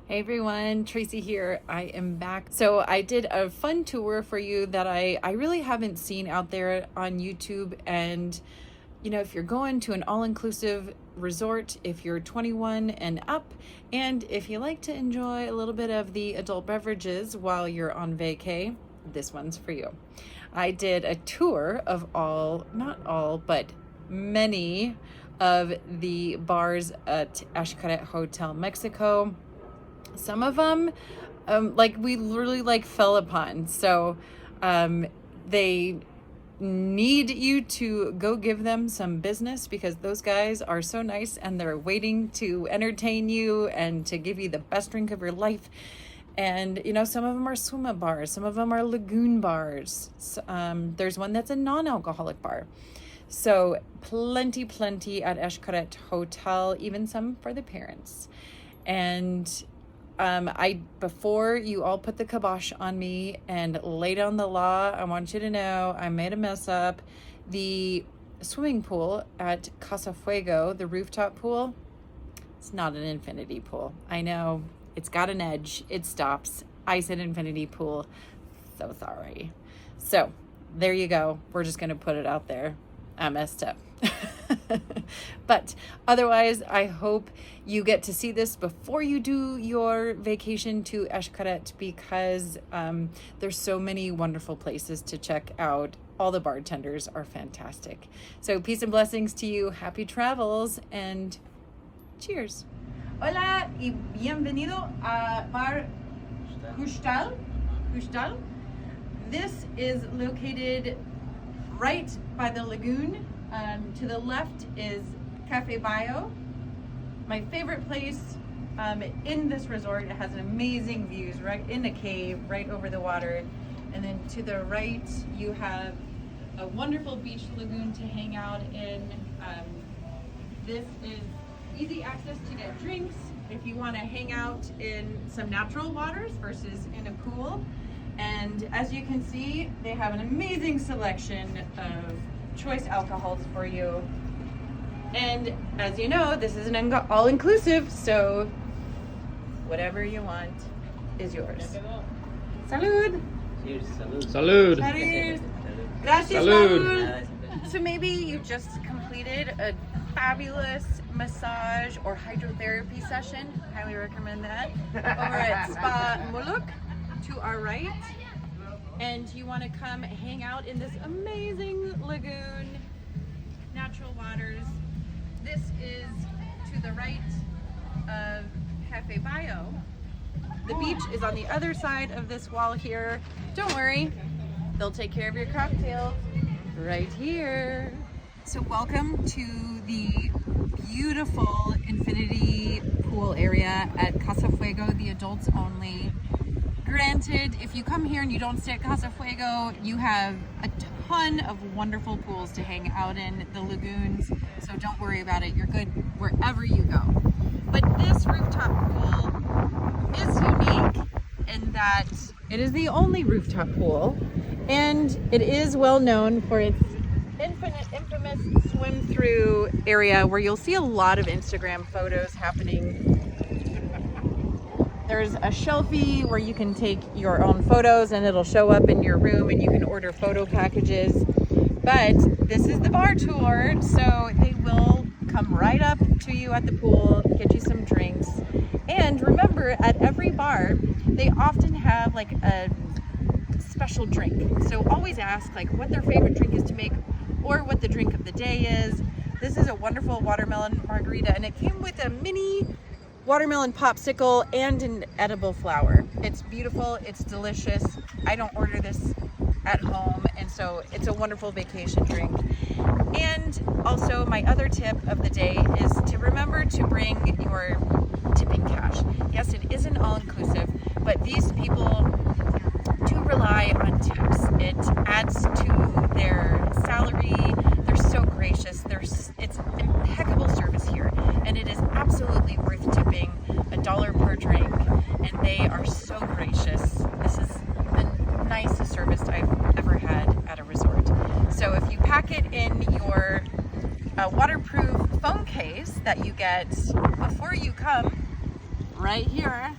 Hey everyone, Tracy here. I am back. So I did a fun tour for you that I really haven't seen out there on YouTube. And you know, if you're going to an all-inclusive resort, if you're 21 and up, and if you like to enjoy a little bit of the adult beverages while you're on vacay, this one's for you. I did a tour of not all, but many of the bars at Xcaret Hotel Mexico. Some of them, we literally fell upon. So they need you to go give them some business because those guys are so nice and they're waiting to entertain you and to give you the best drink of your life. And, you know, some of them are swim-up bars. Some of them are Lagoon bars. There's one that's a non-alcoholic bar. So plenty at Xcaret Hotel, even some for the parents. And before you all put the kibosh on me and lay down the law, I want you to know I made a mess up. The swimming pool at Casa Fuego, the rooftop pool, it's not an infinity pool. I know, it's got an edge. It stops. I said infinity pool. So sorry. So there you go. We're just going to put it out there. I messed up. But otherwise, I hope you get to see this before you do your vacation to Xcaret because there's so many wonderful places to check out. All the bartenders are fantastic. So peace and blessings to you. Happy travels and cheers. Hola y bienvenido a Bar Hustal. This is located right by the lagoon. To the left is Cafe Bio, my favorite place in this resort. It has an amazing views right in a cave, right over the water. And then to the right, you have a wonderful beach lagoon to hang out in. This is easy access to get drinks if you want to hang out in some natural waters versus in a pool. And as you can see, they have an amazing selection of choice alcohols for you. And as you know, this is an all-inclusive, so whatever you want is yours. Salud! Cheers, salud. Salud. Cheers. Gracias, Salud. Raúl. So maybe you just completed a fabulous massage or hydrotherapy session. Highly recommend that. Over at Spa Muluk to our right. And you want to come hang out in this amazing lagoon, natural waters. This is to the right of Cafe Bio. The beach is on the other side of this wall here. Don't worry, they'll take care of your cocktails right here. So welcome to the beautiful infinity pool area at Casa Fuego, the adults only. Granted, if you come here and you don't stay at Casa Fuego, you have a ton of wonderful pools to hang out in, the lagoons, so don't worry about it. You're good wherever you go. But this rooftop pool is unique in that it is the only rooftop pool, and it is well known for its infamous swim-through area where you'll see a lot of Instagram photos happening. There's a shelfie where you can take your own photos and it'll show up in your room and you can order photo packages. But this is the bar tour, so they will come right up to you at the pool, get you some drinks. And remember, at every bar, they often have like a special drink. So always ask like what their favorite drink is to make or what the drink of the day is. This is a wonderful watermelon margarita and it came with a mini watermelon popsicle and an edible flower. It's beautiful, it's delicious. I don't order this at home, and so it's a wonderful vacation drink. And also my other tip of the day is to remember to bring your tipping cash. Yes, it isn't all-inclusive, but these people do rely on tips. It adds to their salary. They're so gracious. It's impeccable service here, and it is absolutely worth tipping $1 per drink, and they are so gracious. This is the nicest service I've ever had at a resort. So if you pack it in your waterproof phone case that you get before you come, right here,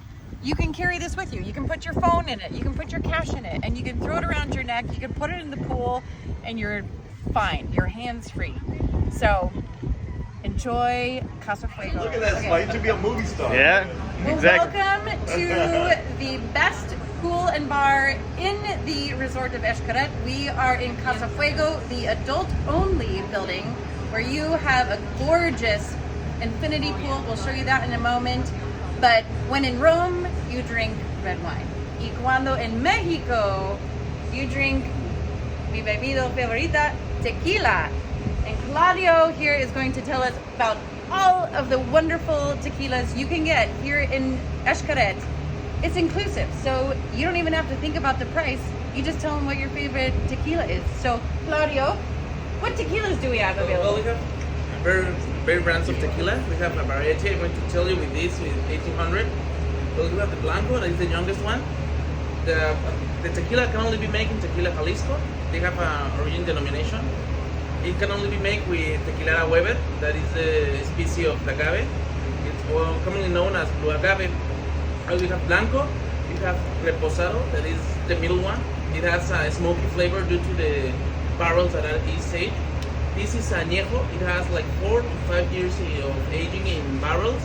you can carry this with you. You can put your phone in it, you can put your cash in it, and you can throw it around your neck, you can put it in the pool, and you're fine. You're hands-free. So enjoy Casa Fuego. Look at that smile. You should be a movie star. Yeah, Well, exactly. welcome to the best pool and bar in the resort of Xcaret. We are in Casa Fuego, the adult-only building, where you have a gorgeous infinity pool. We'll show you that in a moment. But when in Rome, you drink red wine. Y cuando en Mexico, you drink mi bebida favorita, tequila. And Claudio here is going to tell us about all of the wonderful tequilas you can get here in Xcaret. It's inclusive, so you don't even have to think about the price. You just tell them what your favorite tequila is. So, Claudio, what tequilas do we have Well, available? we have very brands of tequila. We have a variety. I'm going to tell you with this, with 1800. Well, we have the Blanco, that is the youngest one. The tequila can only be made in Tequila Jalisco. They have an origin denomination. It can only be made with Tequila Weber, that is the species of the agave. It's commonly known as blue agave. We have Blanco, we have Reposado, that is the middle one. It has a smoky flavor due to the barrels that are each aged. This is Añejo. It has like 4 to 5 years of aging in barrels.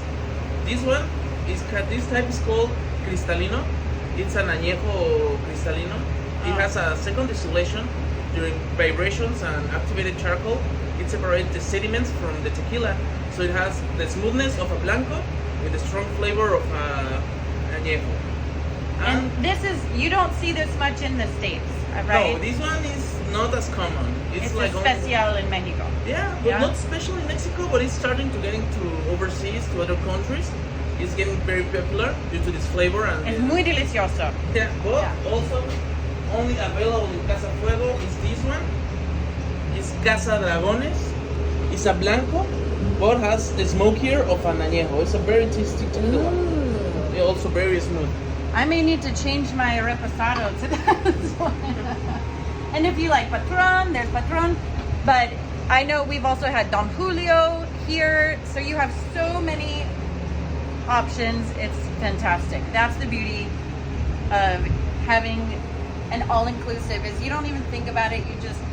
This one, this type is called Cristalino. It's an Añejo Cristalino. It has a second distillation. During vibrations and activated charcoal, it separates the sediments from the tequila. So it has the smoothness of a Blanco with the strong flavor of Añejo. And this is, you don't see this much in the States, right? No, this one is not as common. It's like especial in Mexico. Yeah, but not special in Mexico, but it's starting to get into overseas, to other countries. It's getting very popular due to this flavor. And Es muy delicioso. yeah, but also only available in Casa Fuego is this one. It's Casa Dragones. It's a Blanco, but has the smokier of an Añejo. It's a very tasty tequila. They're also very smooth. I may need to change my reposado to this one. And if you like Patron, there's Patron. But I know we've also had Don Julio here. So you have so many options. It's fantastic. That's the beauty of having an all-inclusive, is you don't even think about it.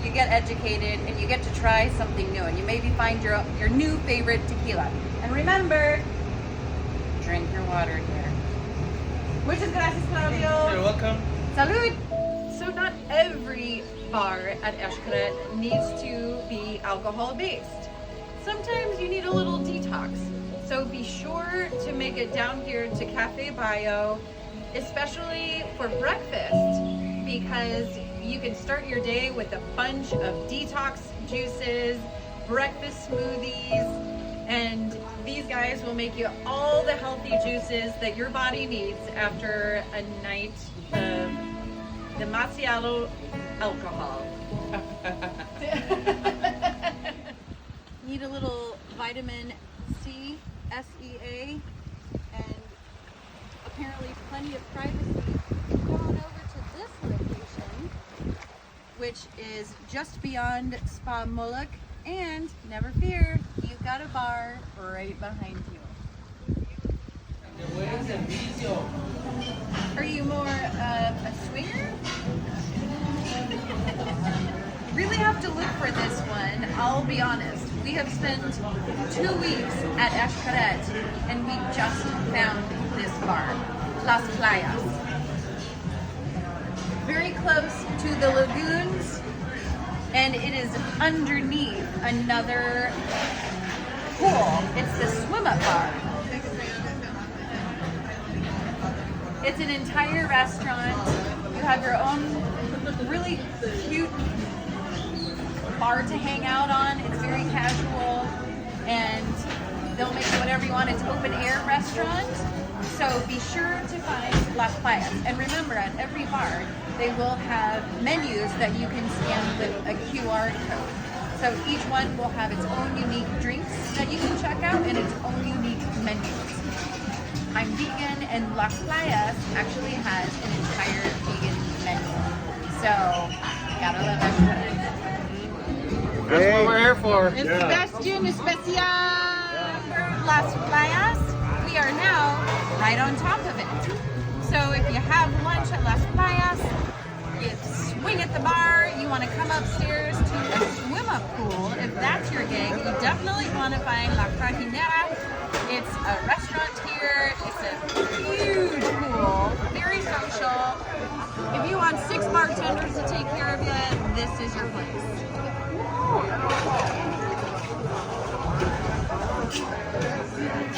You get educated and you get to try something new, and you maybe find your new favorite tequila. And remember, drink your water here. Muchas gracias, Claudio. You're welcome. Salud. So not every bar at Xcaret needs to be alcohol-based. Sometimes you need a little detox. So be sure to make it down here to Cafe Bio, especially for breakfast, because you can start your day with a bunch of detox juices, breakfast smoothies, and these guys will make you all the healthy juices that your body needs after a night of demasiado alcohol. Need a little vitamin C, SEA, and apparently plenty of privacy. Go on over to this location, which is just beyond Spa Moloch, and never fear, you've got a bar right behind you. Are you more a swinger? Really have to look for this one, I'll be honest. We have spent 2 weeks at Xcaret and we just found this bar, Las Playas. Very close to the lagoons, and it is underneath another pool. It's the swim-up bar. It's an entire restaurant. You have your own really cute bar to hang out on. It's very casual, and they'll make you whatever you want. It's open air restaurant, so be sure to find Las Playas. And remember, at every bar, they will have menus that you can scan with a QR code. So each one will have its own unique drinks that you can check out and its own unique menus. I'm vegan, and Las Playas actually has an entire vegan menu. So, gotta love it. That's what we're here for. Inspection especial for Las Playas. we are now right on top of it. So if you have lunch at Las Playas, you swing at the bar, you want to come upstairs to a swim-up pool, if that's your gig, you definitely want to find La Crajinera. It's a restaurant here, it's a huge pool, very social. If you want 6 bartenders to take care of you, this is your place.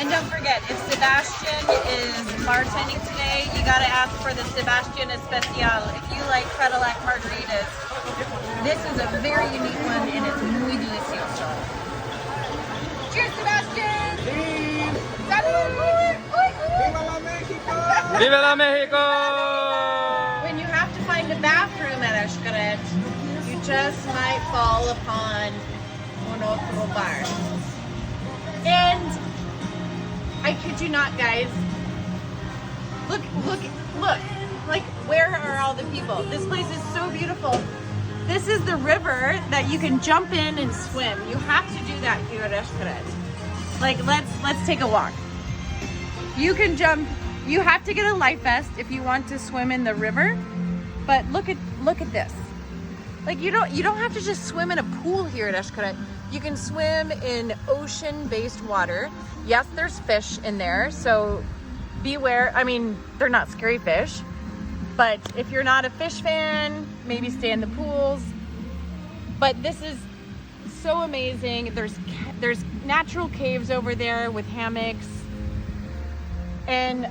And don't forget, if Sebastian is bartending today, you gotta ask for the Sebastian Especial. If you like Cadillac margaritas, this is a very unique one and it's muy delicioso. Cheers, Sebastian! Salud! ¡Viva la México! ¡Viva la México! When you have to find a bathroom at Xcaret, you just might fall upon un otro bar. And I kid you not, guys. Look. Like, where are all the people? This place is so beautiful. This is the river that you can jump in and swim. You have to do that here at Xcaret. Like, let's take a walk. You can jump. You have to get a life vest if you want to swim in the river. But look at this. Like, you don't have to just swim in a pool here at Xcaret. You can swim in ocean-based water. Yes, there's fish in there, so beware. I mean, they're not scary fish, but if you're not a fish fan, maybe stay in the pools. But this is so amazing. There's natural caves over there with hammocks. And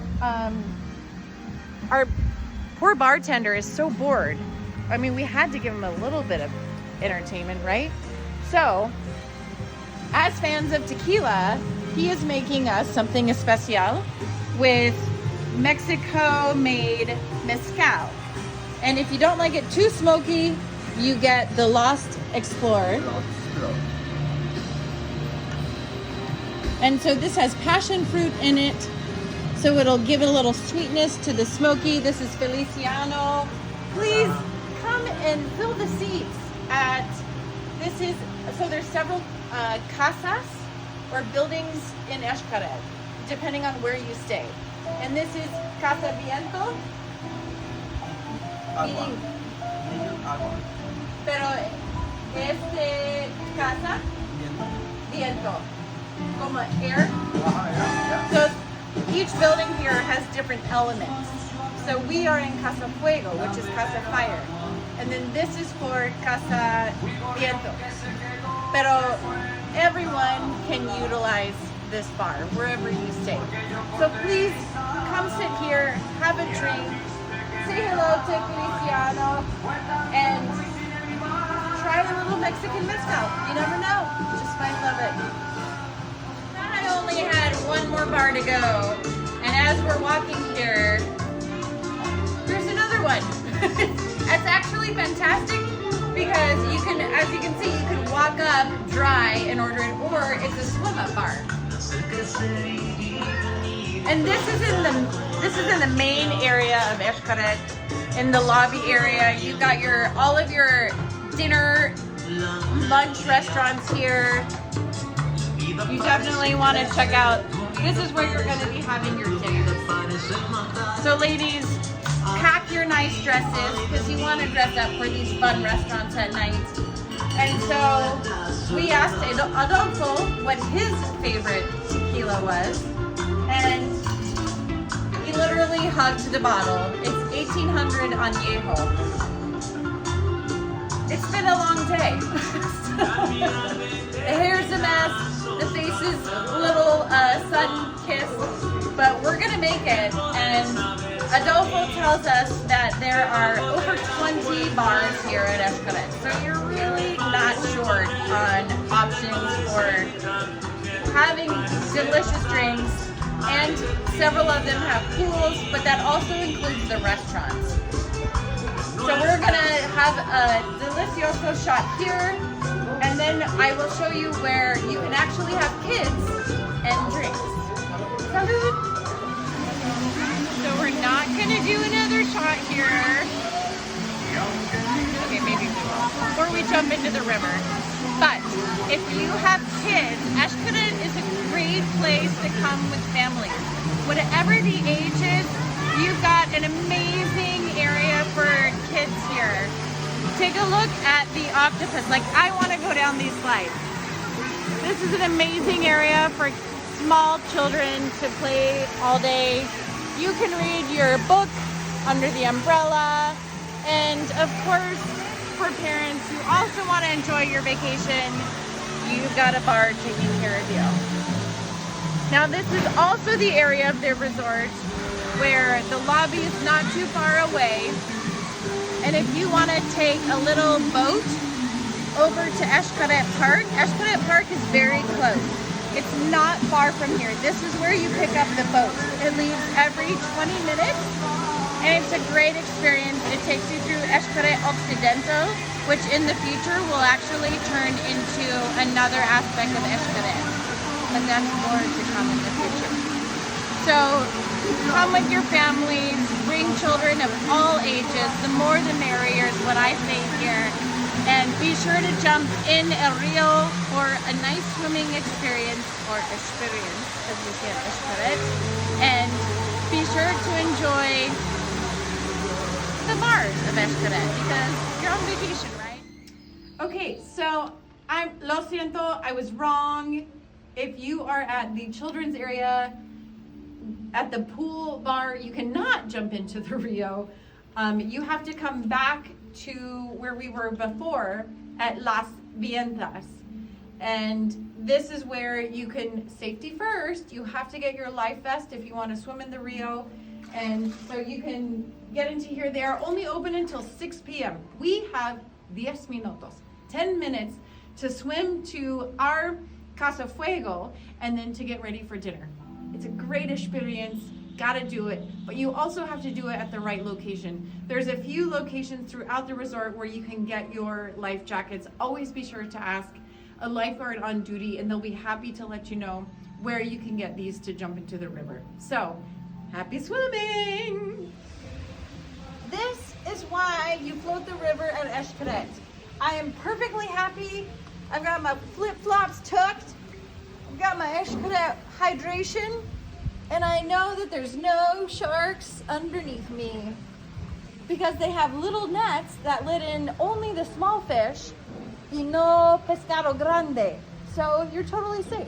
our poor bartender is so bored. I mean, we had to give him a little bit of entertainment, right? So, as fans of tequila, he is making us something especial with Mexico-made mezcal. And if you don't like it too smoky, you get the Lost Explorer. And so this has passion fruit in it, so it'll give it a little sweetness to the smoky. This is Feliciano. Please come and fill the seats at, so there's several casas or buildings in Xcaret, depending on where you stay. And this is Casa Viento. Agua. Meaning, Agua. pero este casa, viento, como air. So each building here has different elements. So we are in Casa Fuego, which is Casa Fire. And then this is for Casa Viento. Pero everyone can utilize this bar wherever you stay. So please come sit here, have a drink, say hello to Feliciano, and try a little Mexican mezcal. You never know, you just might love it. I only had one more bar to go, and as we're walking here, there's another one. That's actually fantastic because you can, as you can see, you can walk up dry and order it, or it's a swim-up bar. And this is in the main area of Xcaret, in the lobby area. You've got all of your dinner, lunch restaurants here. You definitely want to check out. This is where you're going to be having your dinner. So ladies, pack your nice dresses because you want to dress up for these fun restaurants at night. And so we asked Adolfo what his favorite tequila was, and he literally hugged the bottle. It's 1800 Añejo. It's been a long day. The hair's a mess, the face is a little sun-kissed, but we're gonna make it. And Adolfo tells us that there are over 20 bars here at Xcaret, so you're really not short on options for having delicious drinks, and several of them have pools, but that also includes the restaurants. So we're gonna have a delicioso shot here, and then I will show you where you can actually have kids and drinks. Salud! So we're not gonna do another shot here. Okay, maybe we will. Or we jump into the river. But if you have kids, Xcaret is a great place to come with families. Whatever the age is, you've got an amazing area for kids here. Take a look at the octopus. Like, I want to go down these slides. This is an amazing area for small children to play all day. You can read your book under the umbrella. And of course, for parents who also want to enjoy your vacation, you've got a bar taking care of you. Now, this is also the area of the resort where the lobby is not too far away. And if you want to take a little boat over to Xcaret Park is very close. It's not far from here. This is where you pick up the boat. It leaves every 20 minutes, and it's a great experience. It takes you through Xcaret Occidental, which in the future will actually turn into another aspect of Xcaret. But that's more to come in the future. So come with your families, bring children of all ages. The more the merrier is what I say here. And be sure to jump in a rio for a nice swimming experience, or experience, as we say at Xcaret. And be sure to enjoy the bars of Xcaret because you're on vacation, right? Okay, so lo siento, I was wrong. If you are at the children's area, at the pool bar, you cannot jump into the rio. You have to come back to where we were before at Las Vientas. And this is where you can, safety first, you have to get your life vest if you want to swim in the rio. And so you can get into here. They are only open until 6 p.m. We have 10 minutes to swim to our Casa Fuego and then to get ready for dinner. It's a great experience. Gotta do it, but you also have to do it at the right location. There's a few locations throughout the resort where you can get your life jackets. Always be sure to ask a lifeguard on duty, and they'll be happy to let you know where you can get these to jump into the river. So, happy swimming! This is why you float the river at Xcaret. I am perfectly happy. I've got my flip-flops tucked. I've got my Xcaret hydration. And I know that there's no sharks underneath me because they have little nets that let in only the small fish y no pescado grande. So you're totally safe.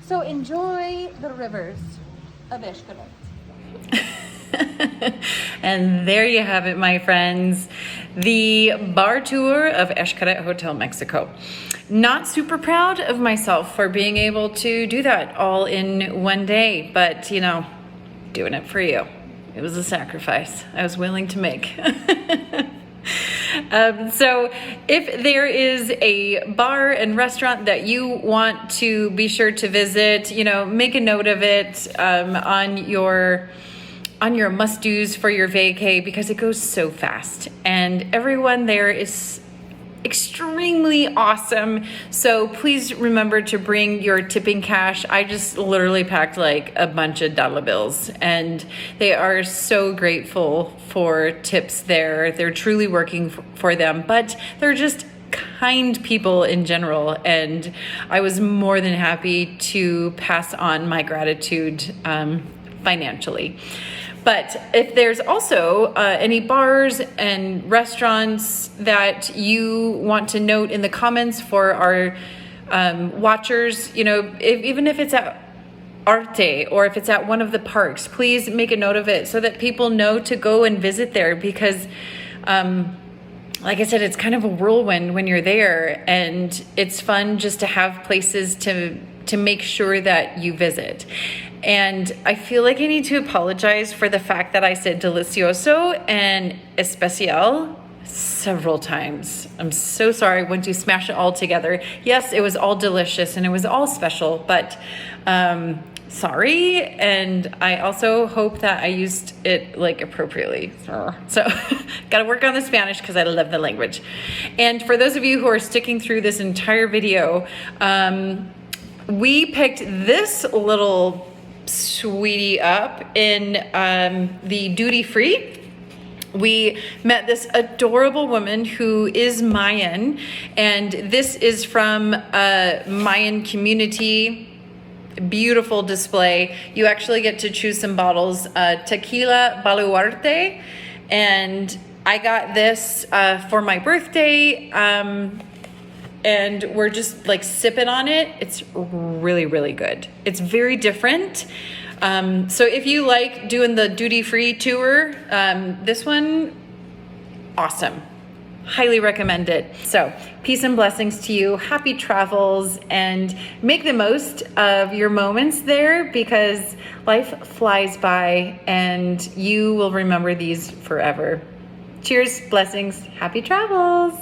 So enjoy the rivers of Xcaret. And there you have it, my friends. The bar tour of Xcaret Hotel Mexico. Not super proud of myself for being able to do that all in one day, but you know, doing it for you. It was a sacrifice I was willing to make. So if there is a bar and restaurant that you want to be sure to visit, you know, make a note of it on your must-dos for your vacay, because it goes so fast and everyone there is extremely awesome. So please remember to bring your tipping cash. I just literally packed like a bunch of dollar bills, and they are so grateful for tips there. They're truly working for them, but they're just kind people in general, and I was more than happy to pass on my gratitude financially. But if there's also any bars and restaurants that you want to note in the comments for our watchers, you know, even if it's at Arte or if it's at one of the parks, please make a note of it so that people know to go and visit there, because like I said, it's kind of a whirlwind when you're there, and it's fun just to have places to make sure that you visit. And I feel like I need to apologize for the fact that I said delicioso and especial several times. I'm so sorry. I went to smash it all together. Yes, it was all delicious and it was all special, but sorry. And I also hope that I used it like appropriately. So gotta work on the Spanish because I love the language. And for those of you who are sticking through this entire video, we picked this little sweetie up in the duty free, we met this adorable woman who is Mayan, and this is from a Mayan community. Beautiful display. You actually get to choose some bottles. Tequila Baluarte, and I got this for my birthday, and we're just like sipping on it. It's really, really good. It's very different. So if you like doing the duty-free tour, this one, awesome. Highly recommend it. So peace and blessings to you. Happy travels, and make the most of your moments there, because life flies by and you will remember these forever. Cheers, blessings, happy travels.